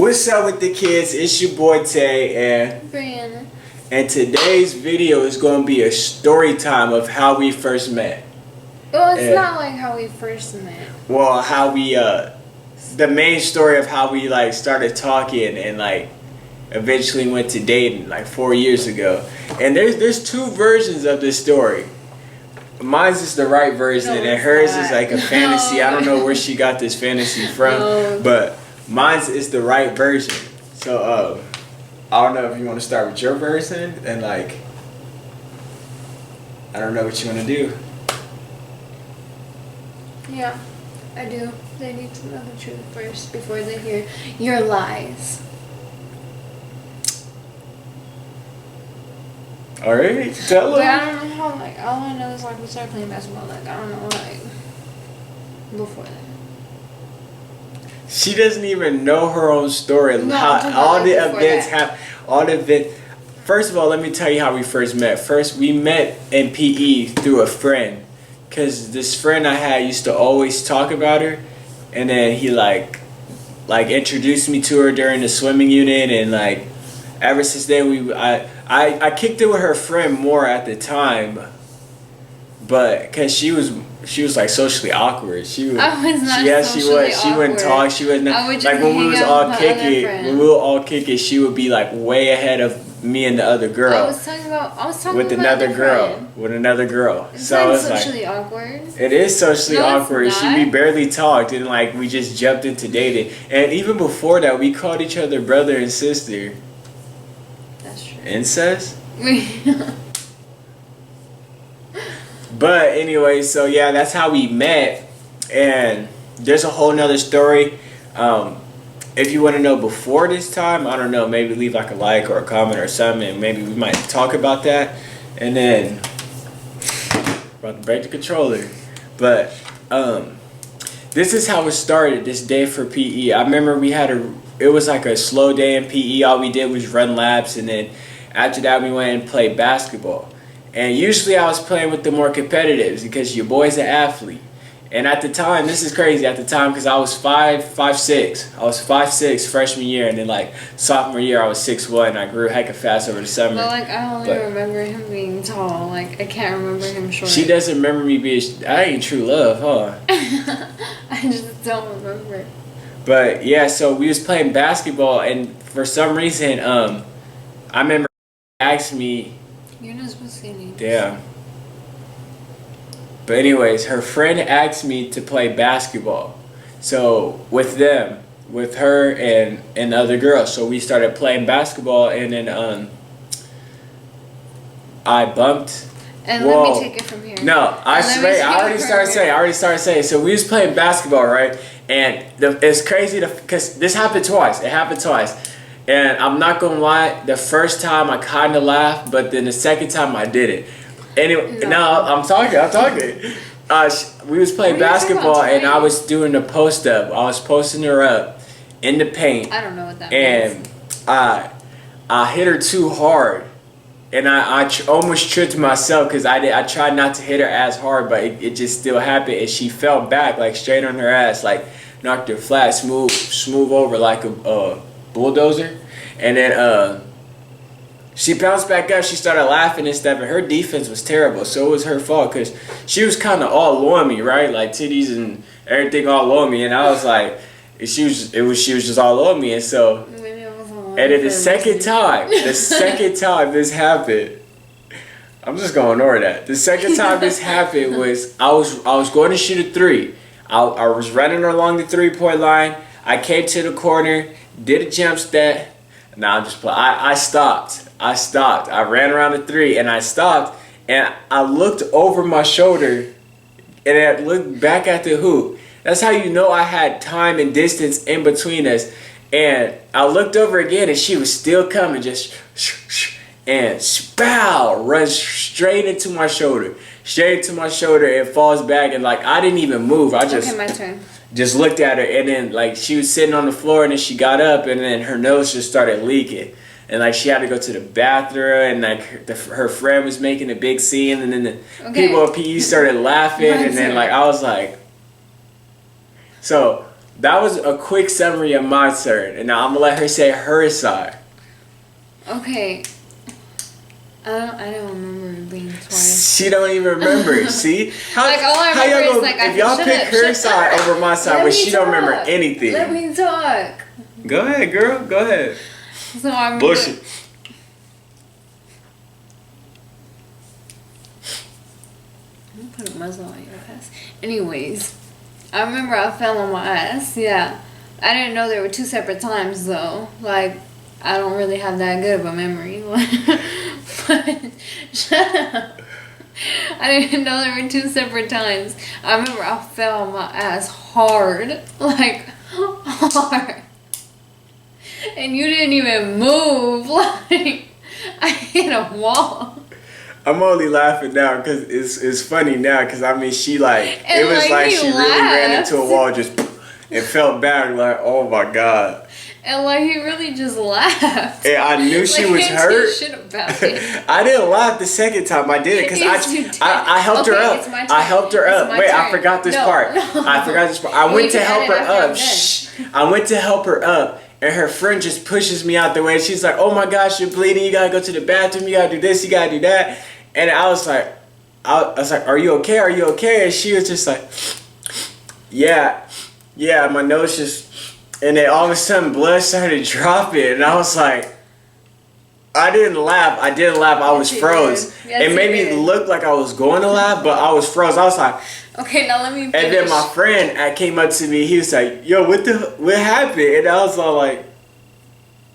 What's up with the kids? It's your boy Tay and Brianna. And today's video is going to be a story time of how we first met. Well, it's not like how we first met. Well, how we the main story of how we like started talking and like eventually went to dating like 4 years ago. And there's two versions of this story. Mine's is the right version and hers is like a fantasy. No. I don't know where she got this fantasy from, but mine's is the right version. So I don't know if you want to start with your version and like I don't know what you want to do. Yeah, I do. They need to know the truth first before they hear your lies. Alright, tell But them. I don't know how, like, all I know is, like, we started playing basketball, like, I don't know, like, before that. She doesn't even know her own story. No, How all the events that. First of all, let me tell you how we first met. First, we met in PE through a friend. Because this friend I had used to always talk about her. And then he, like introduced me to her during the swimming unit. And, like, ever since then, I kicked it with her friend more at the time. But, because she was like socially awkward. She was not socially awkward. She wouldn't talk. She was not like when we was all kicking. When we were all kicking, she would be like way ahead of me and the other girl. I was talking with another girl. With another girl. It's so it's like socially awkward. It is socially awkward. It's not. We barely talked and like we just jumped into dating. And even before that, we called each other brother and sister. That's true. Incest. But anyway, so yeah, that's how we met. And there's a whole nother story. If you want to know before this time, I don't know, maybe leave like a like or a comment or something, and maybe we might talk about that. And then, about to break the controller. But this is how it started, this day for PE. I remember it was like a slow day in PE. All we did was run laps, and then after that we went and played basketball. And usually I was playing with the more competitives because your boy's an athlete. And at the time, this is crazy at the time because I was 5'6". I was 5'6" freshman year, and then like sophomore year I was 6'1". I grew hecka fast over the summer. But like I only remember him being tall. Like I can't remember him short. She doesn't remember me being. That ain't true love, huh? I just don't remember. But yeah, so we was playing basketball, and for some reason, I remember she asked me. You're not supposed to say names. Damn. But anyways, her friend asked me to play basketball. So with them, with her and other girls. So we started playing basketball, and then I bumped. And let me take it from here. No, I already started saying. So we was playing basketball, right? And it's crazy because this happened twice. It happened twice. And I'm not gonna lie, the first time I kind of laughed, but then the second time I didn't. Anyway, no, I'm talking. We was playing basketball, and I was doing the post up. I was posting her up in the paint. I don't know what that means. And I hit her too hard, and I almost tripped myself because I tried not to hit her as hard, but it just still happened, and she fell back like straight on her ass, like knocked her flat, smooth over like a bulldozer, and then she bounced back up. She started laughing and stuff, and her defense was terrible. So it was her fault because she was kind of all on me, right? Like titties and everything all on me, and I was like, she was just all on me, and so. And then the second time this happened, I'm just gonna ignore that. The second time this happened was I was going to shoot a three. I was running along the 3-point line. I came to the corner, did a jump step. Nah, I'm just playing. I stopped. I ran around the three, and I stopped, and I looked over my shoulder, and I looked back at the hoop. That's how you know I had time and distance in between us. And I looked over again, and she was still coming, just and spow, runs straight into my shoulder, and falls back, and like I didn't even move. Okay, my turn. Just looked at her, and then like she was sitting on the floor, and then she got up, and then her nose just started leaking, and like she had to go to the bathroom, and like her friend was making a big scene, and then the people at PE started laughing, and then like I was like, so That was a quick summary of my turn, and now I'm gonna let her say her side. Okay. I don't remember it being twice. She don't even remember. See, All I remember is if y'all pick her side over my side, but she don't remember anything. Let me talk. Go ahead, girl. Go ahead. So I remember. Bullshit. I'm gonna put a muzzle on your ass. Anyways, I remember I fell on my ass. Yeah, I didn't know there were 2 separate times though. Like, I don't really have that good of a memory. But shut up. I didn't know there were 2 separate times. I remember I fell on my ass hard, like hard, and you didn't even move. Like, I hit a wall. I'm only laughing now because it's funny now because I mean she like And it was like she laughed. really ran into a wall just and felt back like oh my god. And like he really just laughed. And I knew she Like, was he didn't hurt. say shit about it. I didn't laugh the second time. I did it because Yes, you did. I helped her Okay, up. it's my turn. I helped her It's up. my Wait, I turn. forgot this No, part. no. I forgot this part. I Well, went you to can help edit her after I'm up. done. Shh. I went to help her up, and her friend just pushes me out the way. She's like, "Oh my gosh, you're bleeding. You gotta go to the bathroom. You gotta do this. You gotta do that." And I was like, "Are you okay? Are you okay?" And she was just like, "Yeah, yeah." My nose just, and then all of a sudden blood started dropping, and I was like. I didn't laugh. I was Yes, you froze. did. Yes, It made you me did. look like I was going to laugh, but I was froze. I was like, Okay, now let me finish. and then my friend came up to me. He was like, "Yo, what happened?" And I was all like,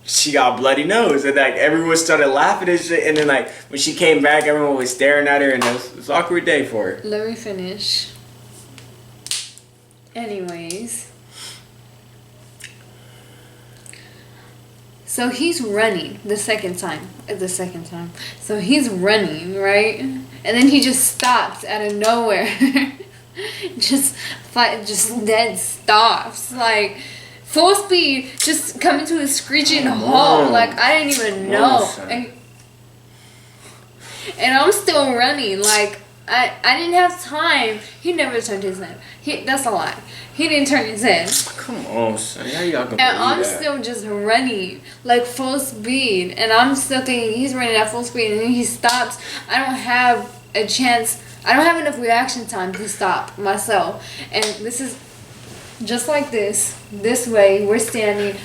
"She got a bloody nose." And like everyone started laughing and shit. And then like when she came back, everyone was staring at her, and it was an awkward day for her. Let me finish. Anyways. So he's running the second time. So he's running, right? And then he just stops out of nowhere. just dead stops. Like full speed, just coming to a screeching halt. Like I didn't even know. And I'm still running. Like I didn't have time. He never turned his head. That's a lie. He didn't turn his head. Come on, son. How y'all gonna And believe I'm that? still just running like full speed, and I'm still thinking he's running at full speed, and then he stops. I don't have a chance. I don't have enough reaction time to stop myself. And this is just like this. This way, we're standing.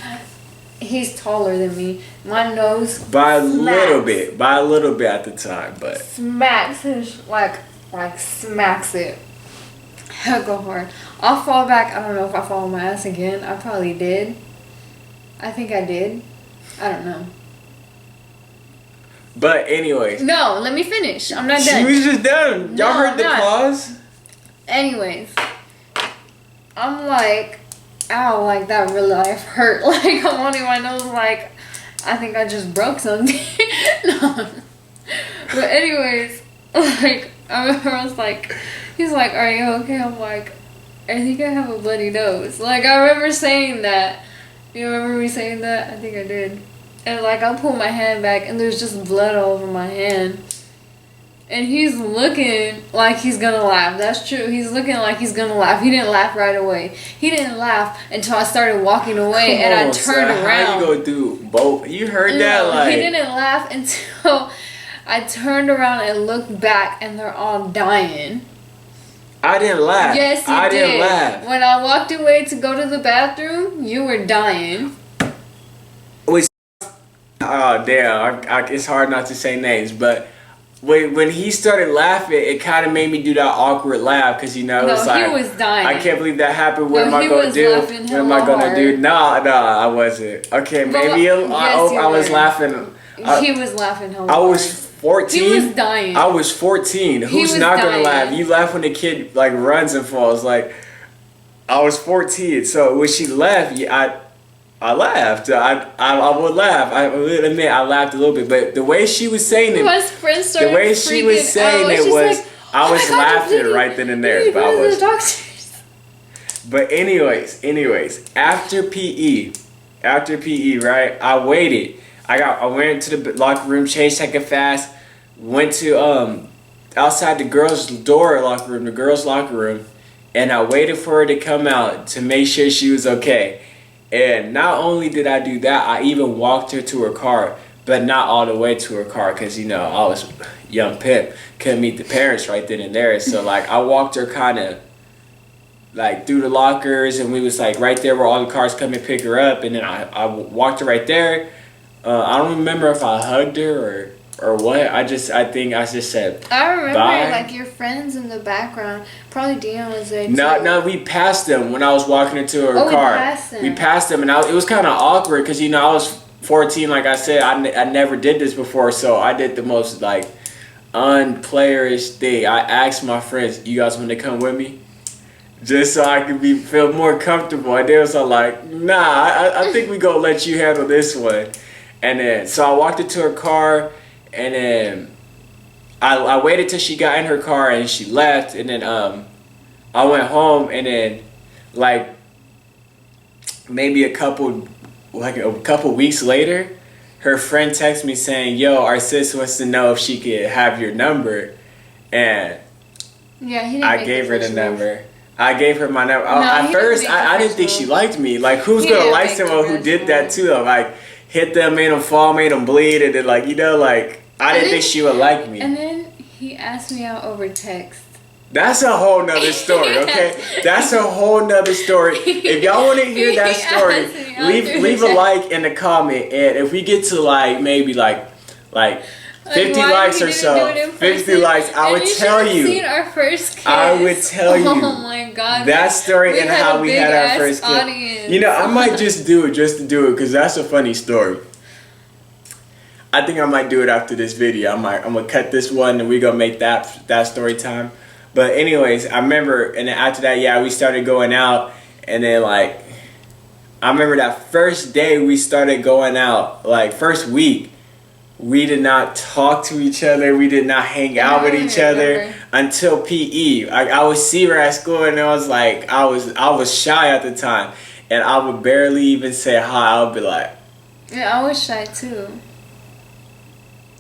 He's taller than me. My nose By a little smacks. bit. By a little bit at the time, but Smacks his like smacks it. He'll go hard. I'll fall back. I don't know if I fall on my ass again. I probably did. I think I did. I don't know. but anyways. No, let me finish. I'm not She done. was just done. Y'all No, heard I'm the not. pause? Anyways, I'm like, ow, like that real life hurt. Like I'm holding my nose like I think I just broke something. No. But anyways, like I remember I was like, he's like, "Are you okay?" I'm like, "I think I have a bloody nose." Like I remember saying that. You remember me saying that? I think I did. And like I pull my hand back and there's just blood all over my hand. And he's looking like he's gonna laugh. That's true. He's looking like he's gonna laugh. He didn't laugh right away. He didn't laugh until I started walking away and I turned around. How you gonna do both? You heard that? No, Like he didn't laugh until I turned around and looked back and they're all dying. I didn't laugh. Yes, you I did. didn't laugh. When I walked away to go to the bathroom, you were dying. Oh damn! It's hard not to say names, but when he started laughing, it kind of made me do that awkward laugh because you know No, it's like he was dying. I can't believe that happened. What No, am I he gonna was do? laughing What am I hella gonna do? hard. No, I wasn't. Okay, But maybe yes, you I was were. laughing. He was laughing hella I was hard. 14. He was dying. I was 14. Who's was not gonna dying. laugh? You laugh when the kid like runs and falls. Like I was 14, so when she left, I laughed. I would laugh. I would admit I laughed a little bit, but the way she was saying it, My friend started the way she was freaking saying out. it She's was, like, I "Oh was my God, laughing you're bleeding. right then and You there, need to but I go to was. the doctors." But anyways, after PE, right? I waited. I went to the locker room, changed second fast, went to outside the girls' locker room, and I waited for her to come out to make sure she was okay. And not only did I do that, I even walked her to her car, but not all the way to her car because, you know, I was young pimp, couldn't meet the parents right then and there. So, like, I walked her kind of, like, through the lockers, and we was, like, right there where all the cars come and pick her up. And then I walked her right there. I don't remember if I hugged her or what. I think I just said I remember bye. like your friends in the background. Probably Dion was there too. No, we passed them when I was walking into her car. We passed them, and it was kind of awkward because, you know, I was 14. Like I said, I never did this before, so I did the most like unplayerish thing. I asked my friends, "You guys want to come with me?" Just so I could feel more comfortable. And they was all like, "Nah, I think we gonna let you handle this one." And then so I walked into her car. And then I waited till she got in her car and she left. And then I went home, and then like maybe a couple weeks later, her friend texted me saying, "Yo, our sis wants to know if she could have your number." And yeah, he didn't I gave her the number. I gave her my number. At first, I didn't think she liked me. Like, who's gonna like someone who did that to them? Like, hit them, made them fall, made them bleed, and then, like, you know, like, I didn't think she would like me. And then he asked me out over text. That's a whole nother story, okay? That's a whole nother story. If y'all want to hear that story, leave a like in the comment, and if we get to like maybe like 50 likes or so, 50 likes, I would tell you. Seen our first kiss. I would tell you. Oh my God. That story and how we had our first kiss. Audience. You know, I might just do it just to do it because that's a funny story. I think I might do it after this video. I'm gonna cut this one and we're gonna make that story time. But anyways, I remember, and then after that, yeah, we started going out, and then like I remember that first day we started going out, like first week, we did not talk to each other, we did not hang out with each other until PE. I would see her at school, and it was like I was shy at the time, and I would barely even say hi. I would be like, yeah, I was shy too.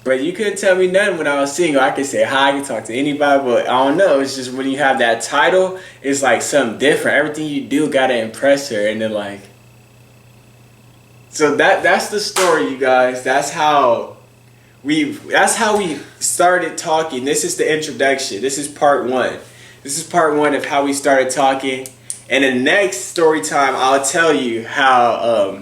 But you couldn't tell me nothing when I was single. I could say hi, I could talk to anybody, but I don't know. It's just when you have that title, it's like something different. Everything you do gotta impress her, and then like. So that's the story, you guys. That's how we started talking. This is the introduction. This is part one. This is part one of how we started talking. And the next story time, I'll tell you how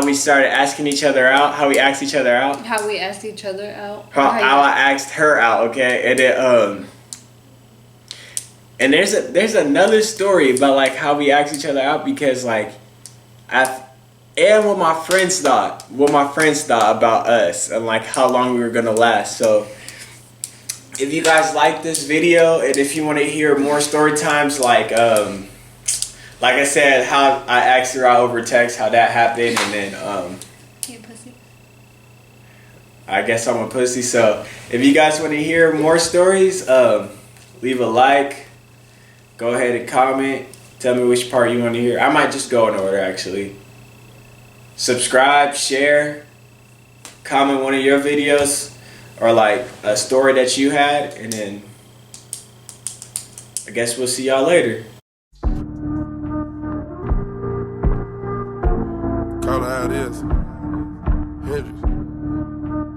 we started asking each other out, how we asked each other out. How we asked each other out. How I asked her out, okay? And then and there's another story about like how we asked each other out because like and what my friends thought about us and like how long we were gonna last. So if you guys like this video and if you want to hear more story times like I said, how I asked her out over text, how that happened, and then you pussy. I guess I'm a pussy. So if you guys want to hear more stories, leave a like, go ahead and comment, tell me which part you want to hear. I might just go in order actually. Subscribe, share, comment one of your videos or like a story that you had, and then I guess we'll see y'all later. Call it how it is.